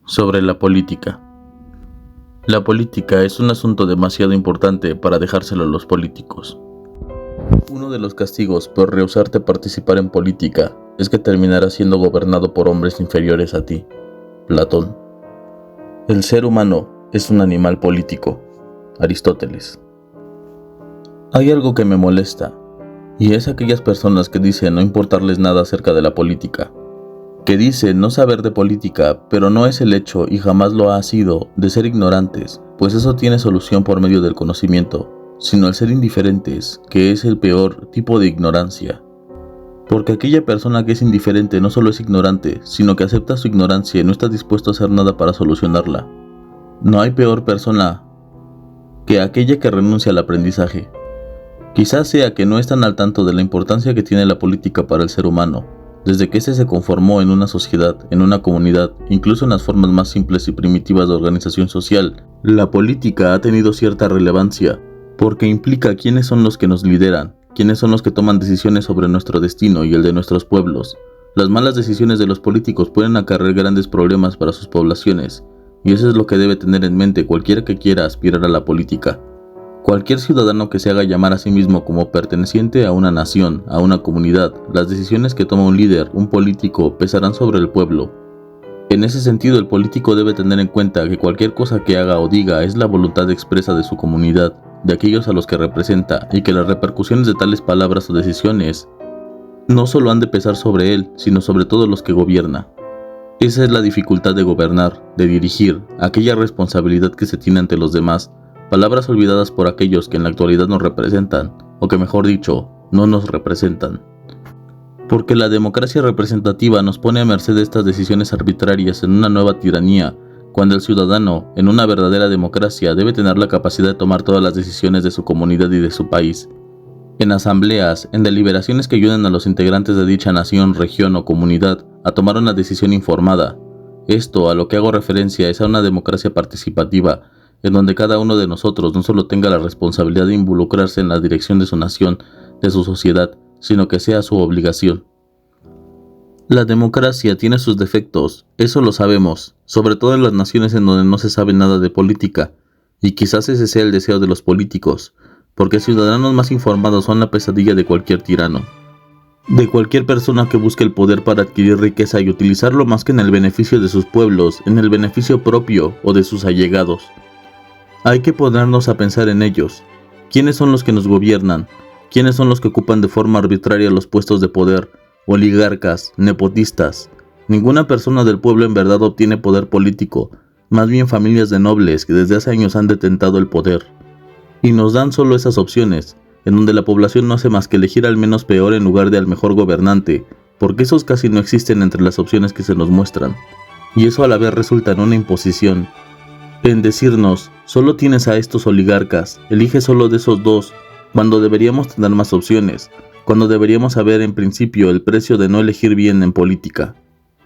Sobre la política. La política es un asunto demasiado importante para dejárselo a los políticos. Uno de los castigos por rehusarte a participar en política es que terminarás siendo gobernado por hombres inferiores a ti. Platón. El ser humano es un animal político. Aristóteles. Hay algo que me molesta, y es aquellas personas que dicen no importarles nada acerca de la política, que dicen no saber de política, pero no es el hecho, y jamás lo ha sido, de ser ignorantes, pues eso tiene solución por medio del conocimiento, sino el ser indiferentes, que es el peor tipo de ignorancia. Porque aquella persona que es indiferente no solo es ignorante, sino que acepta su ignorancia y no está dispuesto a hacer nada para solucionarla. No hay peor persona que aquella que renuncia al aprendizaje. Quizás sea que no están al tanto de la importancia que tiene la política para el ser humano, desde que éste se conformó en una sociedad, en una comunidad, incluso en las formas más simples y primitivas de organización social. La política ha tenido cierta relevancia, porque implica quiénes son los que nos lideran, quiénes son los que toman decisiones sobre nuestro destino y el de nuestros pueblos. Las malas decisiones de los políticos pueden acarrear grandes problemas para sus poblaciones, y eso es lo que debe tener en mente cualquiera que quiera aspirar a la política. Cualquier ciudadano que se haga llamar a sí mismo como perteneciente a una nación, a una comunidad, las decisiones que toma un líder, un político, pesarán sobre el pueblo. En ese sentido, el político debe tener en cuenta que cualquier cosa que haga o diga es la voluntad expresa de su comunidad, de aquellos a los que representa, y que las repercusiones de tales palabras o decisiones no solo han de pesar sobre él, sino sobre todos los que gobierna. Esa es la dificultad de gobernar, de dirigir, aquella responsabilidad que se tiene ante los demás, palabras olvidadas por aquellos que en la actualidad nos representan, o que mejor dicho, no nos representan. Porque la democracia representativa nos pone a merced de estas decisiones arbitrarias en una nueva tiranía, cuando el ciudadano, en una verdadera democracia, debe tener la capacidad de tomar todas las decisiones de su comunidad y de su país. En asambleas, en deliberaciones que ayuden a los integrantes de dicha nación, región o comunidad a tomar una decisión informada. Esto, a lo que hago referencia, es a una democracia participativa, en donde cada uno de nosotros no solo tenga la responsabilidad de involucrarse en la dirección de su nación, de su sociedad, sino que sea su obligación. La democracia tiene sus defectos, eso lo sabemos, sobre todo en las naciones en donde no se sabe nada de política, y quizás ese sea el deseo de los políticos, porque ciudadanos más informados son la pesadilla de cualquier tirano, de cualquier persona que busque el poder para adquirir riqueza y utilizarlo más que en el beneficio de sus pueblos, en el beneficio propio o de sus allegados. Hay que ponernos a pensar en ellos. ¿Quiénes son los que nos gobiernan? ¿Quiénes son los que ocupan de forma arbitraria los puestos de poder? Oligarcas, nepotistas. Ninguna persona del pueblo en verdad obtiene poder político, más bien familias de nobles que desde hace años han detentado el poder. Y nos dan solo esas opciones, en donde la población no hace más que elegir al menos peor en lugar de al mejor gobernante, porque esos casi no existen entre las opciones que se nos muestran. Y eso a la vez resulta en una imposición, en decirnos, solo tienes a estos oligarcas, elige solo de esos dos, cuando deberíamos tener más opciones, cuando deberíamos saber en principio el precio de no elegir bien en política.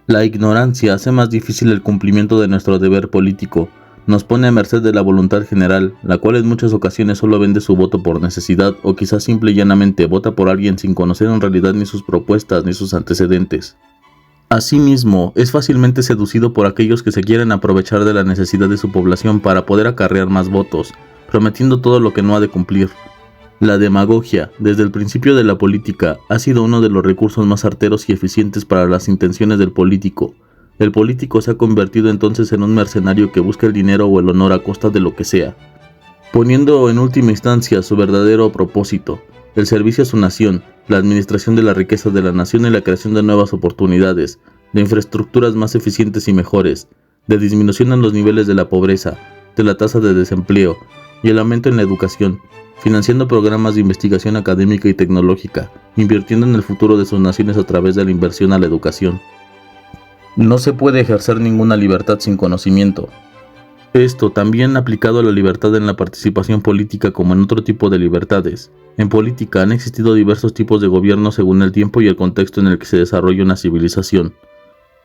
La ignorancia hace más difícil el cumplimiento de nuestro deber político, nos pone a merced de la voluntad general, la cual en muchas ocasiones solo vende su voto por necesidad o quizás simple y llanamente vota por alguien sin conocer en realidad ni sus propuestas ni sus antecedentes. Asimismo, es fácilmente seducido por aquellos que se quieren aprovechar de la necesidad de su población para poder acarrear más votos, prometiendo todo lo que no ha de cumplir. La demagogia, desde el principio de la política, ha sido uno de los recursos más certeros y eficientes para las intenciones del político. El político se ha convertido entonces en un mercenario que busca el dinero o el honor a costa de lo que sea, poniendo en última instancia su verdadero propósito, el servicio a su nación, la administración de la riqueza de la nación y la creación de nuevas oportunidades, de infraestructuras más eficientes y mejores, de disminución en los niveles de la pobreza, de la tasa de desempleo y el aumento en la educación, financiando programas de investigación académica y tecnológica, invirtiendo en el futuro de sus naciones a través de la inversión a la educación. No se puede ejercer ninguna libertad sin conocimiento. Esto también aplicado a la libertad en la participación política como en otro tipo de libertades. En política han existido diversos tipos de gobierno según el tiempo y el contexto en el que se desarrolla una civilización.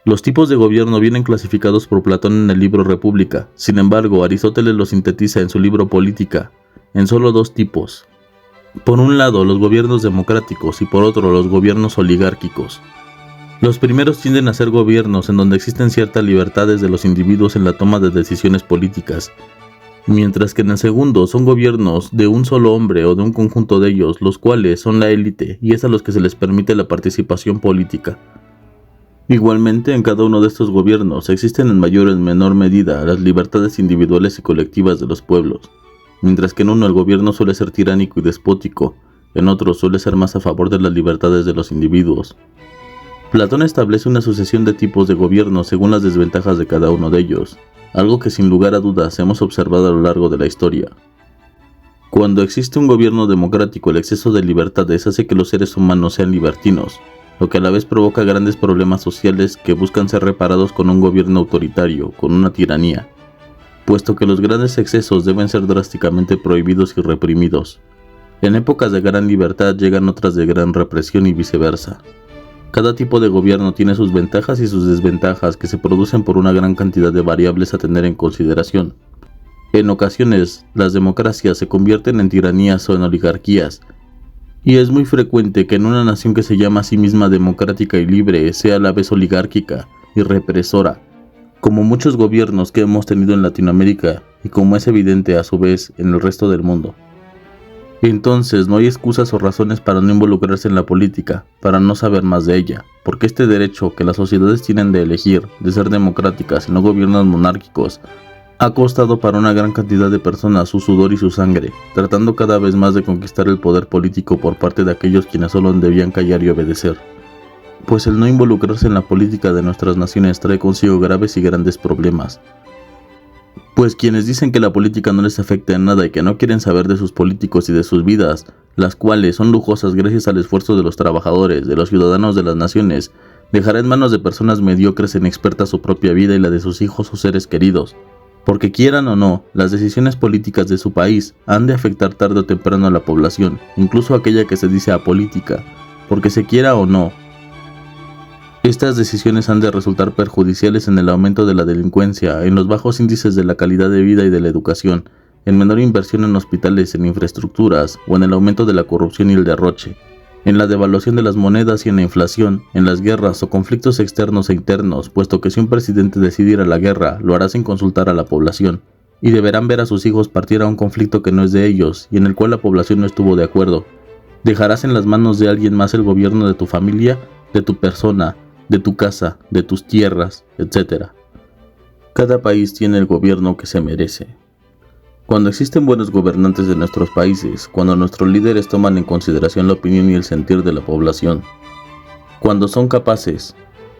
Los tipos de gobierno vienen clasificados por Platón en el libro República, sin embargo Aristóteles los sintetiza en su libro Política, en solo dos tipos. Por un lado los gobiernos democráticos y por otro los gobiernos oligárquicos. Los primeros tienden a ser gobiernos en donde existen ciertas libertades de los individuos en la toma de decisiones políticas, mientras que en el segundo son gobiernos de un solo hombre o de un conjunto de ellos, los cuales son la élite y es a los que se les permite la participación política. Igualmente, en cada uno de estos gobiernos existen en mayor o en menor medida las libertades individuales y colectivas de los pueblos, mientras que en uno el gobierno suele ser tiránico y despótico, en otro suele ser más a favor de las libertades de los individuos. Platón establece una sucesión de tipos de gobierno según las desventajas de cada uno de ellos, algo que sin lugar a dudas hemos observado a lo largo de la historia. Cuando existe un gobierno democrático, el exceso de libertades hace que los seres humanos sean libertinos, lo que a la vez provoca grandes problemas sociales que buscan ser reparados con un gobierno autoritario, con una tiranía, puesto que los grandes excesos deben ser drásticamente prohibidos y reprimidos. En épocas de gran libertad llegan otras de gran represión y viceversa. Cada tipo de gobierno tiene sus ventajas y sus desventajas que se producen por una gran cantidad de variables a tener en consideración. En ocasiones, las democracias se convierten en tiranías o en oligarquías, y es muy frecuente que en una nación que se llama a sí misma democrática y libre sea a la vez oligárquica y represora, como muchos gobiernos que hemos tenido en Latinoamérica y como es evidente a su vez en el resto del mundo. Entonces no hay excusas o razones para no involucrarse en la política, para no saber más de ella, porque este derecho que las sociedades tienen de elegir, de ser democráticas y no gobiernos monárquicos, ha costado para una gran cantidad de personas su sudor y su sangre, tratando cada vez más de conquistar el poder político por parte de aquellos quienes solo debían callar y obedecer. Pues el no involucrarse en la política de nuestras naciones trae consigo graves y grandes problemas. Pues quienes dicen que la política no les afecta en nada y que no quieren saber de sus políticos y de sus vidas, las cuales son lujosas gracias al esfuerzo de los trabajadores, de los ciudadanos de las naciones, dejará en manos de personas mediocres e inexpertas su propia vida y la de sus hijos o seres queridos. Porque quieran o no, las decisiones políticas de su país han de afectar tarde o temprano a la población, incluso aquella que se dice apolítica, porque se quiera o no. Estas decisiones han de resultar perjudiciales en el aumento de la delincuencia, en los bajos índices de la calidad de vida y de la educación, en menor inversión en hospitales, en infraestructuras, o en el aumento de la corrupción y el derroche, en la devaluación de las monedas y en la inflación, en las guerras o conflictos externos e internos, puesto que si un presidente decide ir a la guerra, lo hará sin consultar a la población, y deberán ver a sus hijos partir a un conflicto que no es de ellos, y en el cual la población no estuvo de acuerdo. Dejarás en las manos de alguien más el gobierno de tu familia, de tu persona, de tu casa, de tus tierras, etc. Cada país tiene el gobierno que se merece. Cuando existen buenos gobernantes de nuestros países, cuando nuestros líderes toman en consideración la opinión y el sentir de la población, cuando son capaces,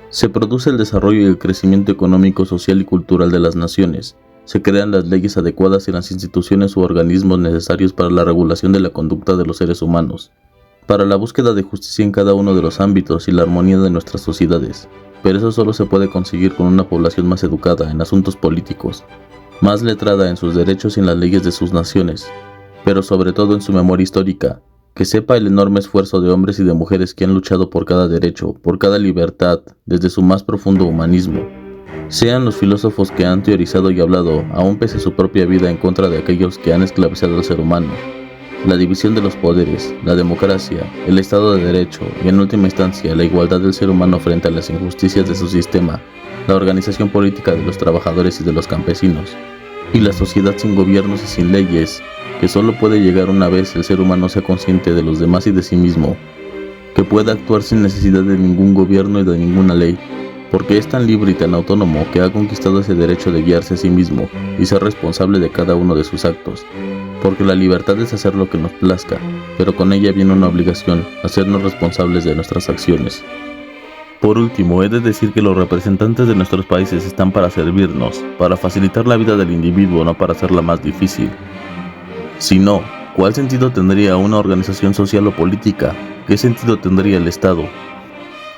se produce el desarrollo y el crecimiento económico, social y cultural de las naciones, se crean las leyes adecuadas y las instituciones u organismos necesarios para la regulación de la conducta de los seres humanos, para la búsqueda de justicia en cada uno de los ámbitos y la armonía de nuestras sociedades, pero eso solo se puede conseguir con una población más educada en asuntos políticos, más letrada en sus derechos y en las leyes de sus naciones, pero sobre todo en su memoria histórica, que sepa el enorme esfuerzo de hombres y de mujeres que han luchado por cada derecho, por cada libertad, desde su más profundo humanismo. Sean los filósofos que han teorizado y hablado, aún pese a su propia vida, en contra de aquellos que han esclavizado al ser humano. La división de los poderes, la democracia, el Estado de Derecho y en última instancia la igualdad del ser humano frente a las injusticias de su sistema, la organización política de los trabajadores y de los campesinos, y la sociedad sin gobiernos y sin leyes, que solo puede llegar una vez el ser humano sea consciente de los demás y de sí mismo, que pueda actuar sin necesidad de ningún gobierno y de ninguna ley, porque es tan libre y tan autónomo que ha conquistado ese derecho de guiarse a sí mismo y ser responsable de cada uno de sus actos. Porque la libertad es hacer lo que nos plazca, pero con ella viene una obligación, hacernos responsables de nuestras acciones. Por último, he de decir que los representantes de nuestros países están para servirnos, para facilitar la vida del individuo, no para hacerla más difícil. Si no, ¿cuál sentido tendría una organización social o política? ¿Qué sentido tendría el Estado?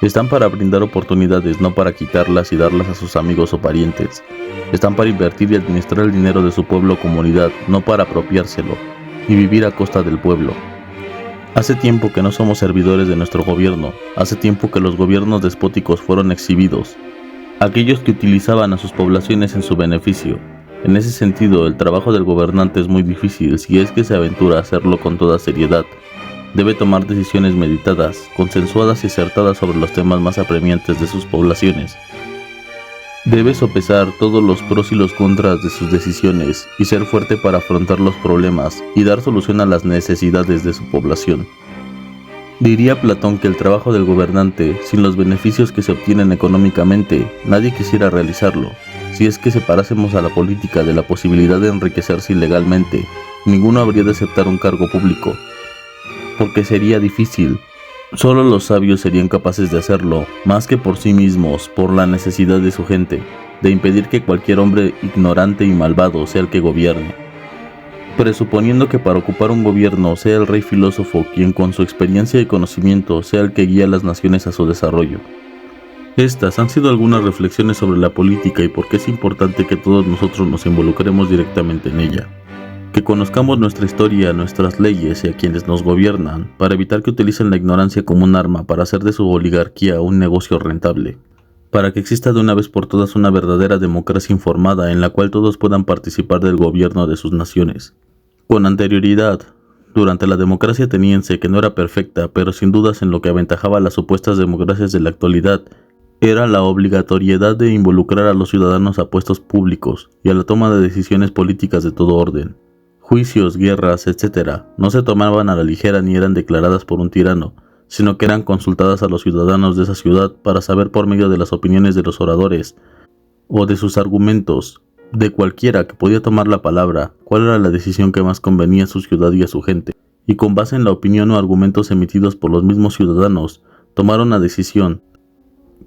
Están para brindar oportunidades, no para quitarlas y darlas a sus amigos o parientes. Están para invertir y administrar el dinero de su pueblo o comunidad, no para apropiárselo y vivir a costa del pueblo. Hace tiempo que no somos servidores de nuestro gobierno, hace tiempo que los gobiernos despóticos fueron exhibidos, aquellos que utilizaban a sus poblaciones en su beneficio. En ese sentido, el trabajo del gobernante es muy difícil si es que se aventura a hacerlo con toda seriedad, Debe tomar decisiones meditadas, consensuadas y acertadas sobre los temas más apremiantes de sus poblaciones. Debe sopesar todos los pros y los contras de sus decisiones y ser fuerte para afrontar los problemas y dar solución a las necesidades de su población. Diría Platón que el trabajo del gobernante, sin los beneficios que se obtienen económicamente, nadie quisiera realizarlo. Si es que separásemos a la política de la posibilidad de enriquecerse ilegalmente, ninguno habría de aceptar un cargo público, porque sería difícil. Solo los sabios serían capaces de hacerlo, más que por sí mismos, por la necesidad de su gente, de impedir que cualquier hombre ignorante y malvado sea el que gobierne. Presuponiendo que para ocupar un gobierno sea el rey filósofo quien con su experiencia y conocimiento sea el que guía a las naciones a su desarrollo. Estas han sido algunas reflexiones sobre la política y por qué es importante que todos nosotros nos involucremos directamente en ella. Que conozcamos nuestra historia, nuestras leyes y a quienes nos gobiernan, para evitar que utilicen la ignorancia como un arma para hacer de su oligarquía un negocio rentable. Para que exista de una vez por todas una verdadera democracia informada en la cual todos puedan participar del gobierno de sus naciones. Con anterioridad, durante la democracia ateniense, que no era perfecta, pero sin dudas en lo que aventajaba a las supuestas democracias de la actualidad, era la obligatoriedad de involucrar a los ciudadanos a puestos públicos y a la toma de decisiones políticas de todo orden. Juicios, guerras, etc., no se tomaban a la ligera ni eran declaradas por un tirano, sino que eran consultadas a los ciudadanos de esa ciudad para saber por medio de las opiniones de los oradores o de sus argumentos, de cualquiera que podía tomar la palabra, cuál era la decisión que más convenía a su ciudad y a su gente, y con base en la opinión o argumentos emitidos por los mismos ciudadanos, tomar una decisión,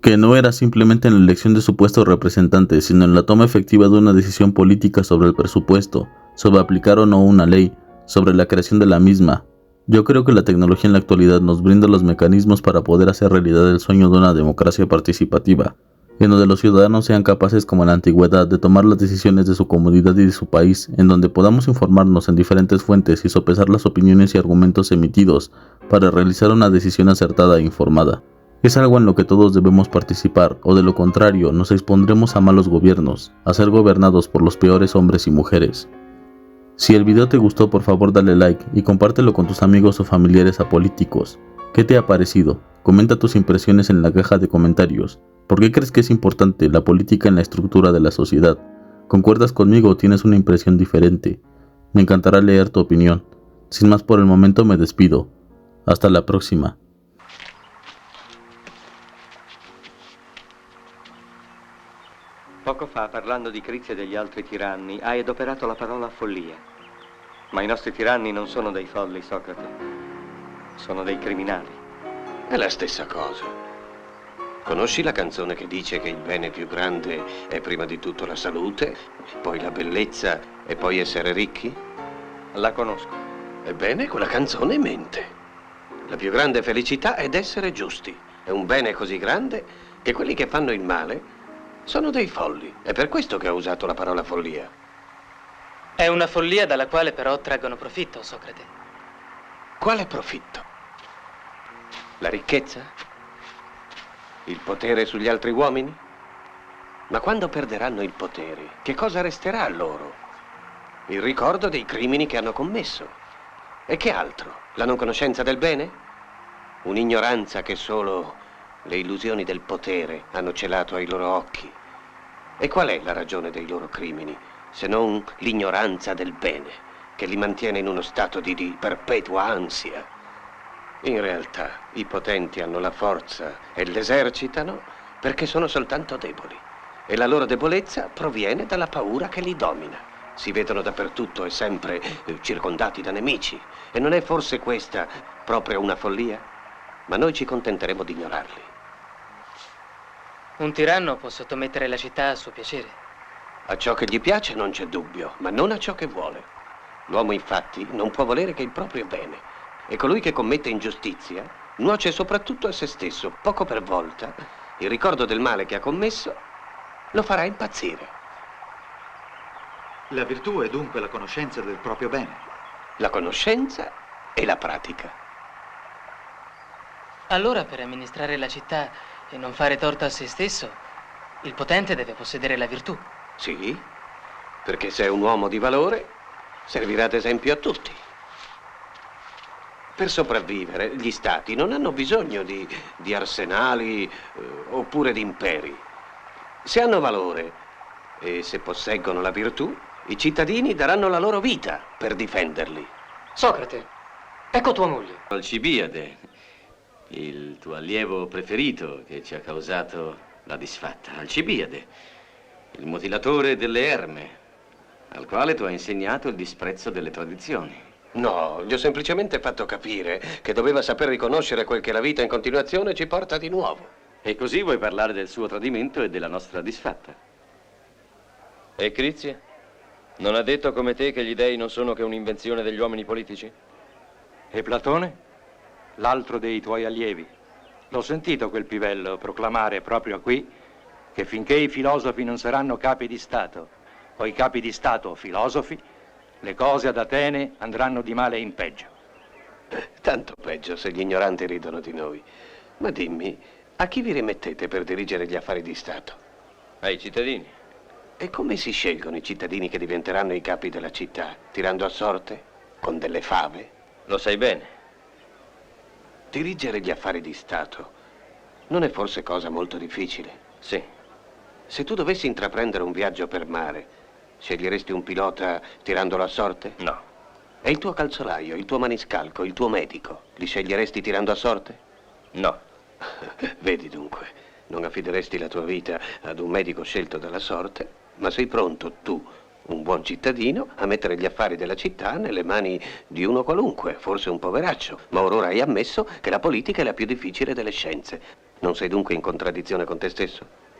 que no era simplemente en la elección de supuestos representantes, sino en la toma efectiva de una decisión política sobre el presupuesto, sobre aplicar o no una ley, sobre la creación de la misma. Yo creo que la tecnología en la actualidad nos brinda los mecanismos para poder hacer realidad el sueño de una democracia participativa, en donde los ciudadanos sean capaces como en la antigüedad de tomar las decisiones de su comunidad y de su país, en donde podamos informarnos en diferentes fuentes y sopesar las opiniones y argumentos emitidos para realizar una decisión acertada e informada. Es algo en lo que todos debemos participar, o de lo contrario nos expondremos a malos gobiernos, a ser gobernados por los peores hombres y mujeres. Si el video te gustó, por favor dale like y compártelo con tus amigos o familiares apolíticos. ¿Qué te ha parecido? Comenta tus impresiones en la caja de comentarios. ¿Por qué crees que es importante la política en la estructura de la sociedad? ¿Concuerdas conmigo o tienes una impresión diferente? Me encantará leer tu opinión. Sin más por el momento me despido. Hasta la próxima. Poco fa, parlando di Crizia e degli altri tiranni, hai adoperato la parola follia. Ma i nostri tiranni non sono dei folli, Socrate. Sono dei criminali. È la stessa cosa. Conosci la canzone che dice che il bene più grande è prima di tutto la salute, poi la bellezza e poi essere ricchi? La conosco. Ebbene, quella canzone mente. La più grande felicità è essere giusti. È un bene così grande che quelli che fanno il male sono dei folli. È per questo che ho usato la parola follia. È una follia dalla quale però traggono profitto, Socrate. Quale profitto? La ricchezza? Il potere sugli altri uomini? Ma quando perderanno il potere, che cosa resterà a loro? Il ricordo dei crimini che hanno commesso. E che altro? La non conoscenza del bene? Un'ignoranza che solo le illusioni del potere hanno celato ai loro occhi. E qual è la ragione dei loro crimini, se non l'ignoranza del bene, che li mantiene in uno stato di perpetua ansia? In realtà, i potenti hanno la forza e l'esercitano perché sono soltanto deboli. E la loro debolezza proviene dalla paura che li domina. Si vedono dappertutto e sempre circondati da nemici. E non è forse questa proprio una follia? Ma noi ci contenteremo di ignorarli. Un tiranno può sottomettere la città a suo piacere. A ciò che gli piace non c'è dubbio, ma non a ciò che vuole. L'uomo infatti non può volere che il proprio bene. E colui che commette ingiustizia nuoce soprattutto a se stesso. Poco per volta il ricordo del male che ha commesso lo farà impazzire. La virtù è dunque la conoscenza del proprio bene. La conoscenza e la pratica. Allora, per amministrare la città e non fare torto a se stesso, il potente deve possedere la virtù. Sì, perché se è un uomo di valore, servirà d'esempio a tutti. Per sopravvivere, gli stati non hanno bisogno di arsenali oppure di imperi. Se hanno valore e se posseggono la virtù, i cittadini daranno la loro vita per difenderli. Socrate, ecco tua moglie. Alcibiade, il tuo allievo preferito che ci ha causato la disfatta. Alcibiade, il mutilatore delle erme, al quale tu hai insegnato il disprezzo delle tradizioni. No, gli ho semplicemente fatto capire che doveva saper riconoscere quel che la vita in continuazione ci porta di nuovo. E così vuoi parlare del suo tradimento e della nostra disfatta? E Crizia? Non ha detto come te che gli dei non sono che un'invenzione degli uomini politici? E Platone? L'altro dei tuoi allievi. L'ho sentito quel pivello proclamare proprio qui che finché i filosofi non saranno capi di Stato, o i capi di Stato filosofi, le cose ad Atene andranno di male in peggio. Tanto peggio se gli ignoranti ridono di noi. Ma dimmi, a chi vi rimettete per dirigere gli affari di Stato? Ai cittadini. E come si scelgono i cittadini che diventeranno i capi della città? Tirando a sorte? Con delle fave? Lo sai bene. Dirigere gli affari di Stato non è forse cosa molto difficile? Sì. Se tu dovessi intraprendere un viaggio per mare, sceglieresti un pilota tirandolo a sorte? No. E il tuo calzolaio, il tuo maniscalco, il tuo medico, li sceglieresti tirando a sorte? No. Vedi dunque, non affideresti la tua vita ad un medico scelto dalla sorte, ma sei pronto tu, un buon cittadino, a mettere gli affari della città nelle mani di uno qualunque, forse un poveraccio, ma ora hai ammesso che la politica è la più difficile delle scienze. Non sei dunque in contraddizione con te stesso?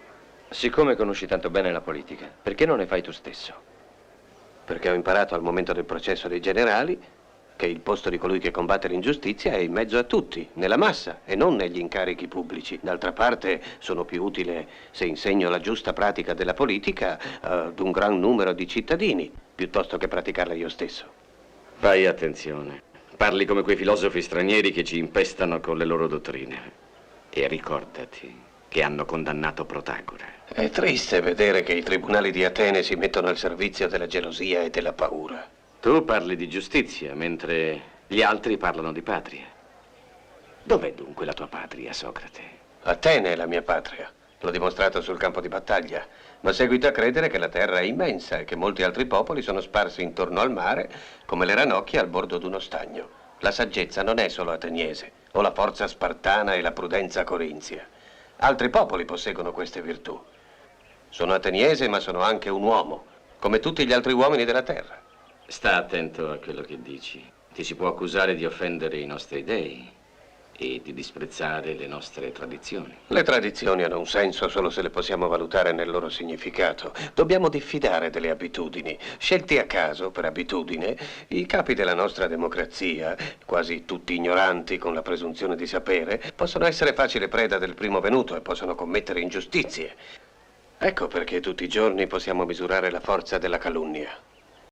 Siccome conosci tanto bene la politica, perché non ne fai tu stesso? Perché ho imparato al momento del processo dei generali che il posto di colui che combatte l'ingiustizia è in mezzo a tutti, nella massa e non negli incarichi pubblici. D'altra parte sono più utile se insegno la giusta pratica della politica ad un gran numero di cittadini, piuttosto che praticarla io stesso. Fai attenzione. Parli come quei filosofi stranieri che ci impestano con le loro dottrine. E ricordati che hanno condannato Protagora. È triste vedere che i tribunali di Atene si mettono al servizio della gelosia e della paura. Tu parli di giustizia, mentre gli altri parlano di patria. Dov'è dunque la tua patria, Socrate? Atene è la mia patria. L'ho dimostrato sul campo di battaglia. Ma seguito a credere che la terra è immensa e che molti altri popoli sono sparsi intorno al mare come le ranocchie al bordo d'uno stagno. La saggezza non è solo ateniese, o la forza spartana e la prudenza corinzia. Altri popoli posseggono queste virtù. Sono ateniese, ma sono anche un uomo, come tutti gli altri uomini della terra. Sta attento a quello che dici. Ti si può accusare di offendere i nostri dei e di disprezzare le nostre tradizioni. Le tradizioni hanno un senso solo se le possiamo valutare nel loro significato. Dobbiamo diffidare delle abitudini. Scelti a caso, per abitudine, i capi della nostra democrazia, quasi tutti ignoranti con la presunzione di sapere, possono essere facile preda del primo venuto e possono commettere ingiustizie. Ecco perché tutti i giorni possiamo misurare la forza della calunnia.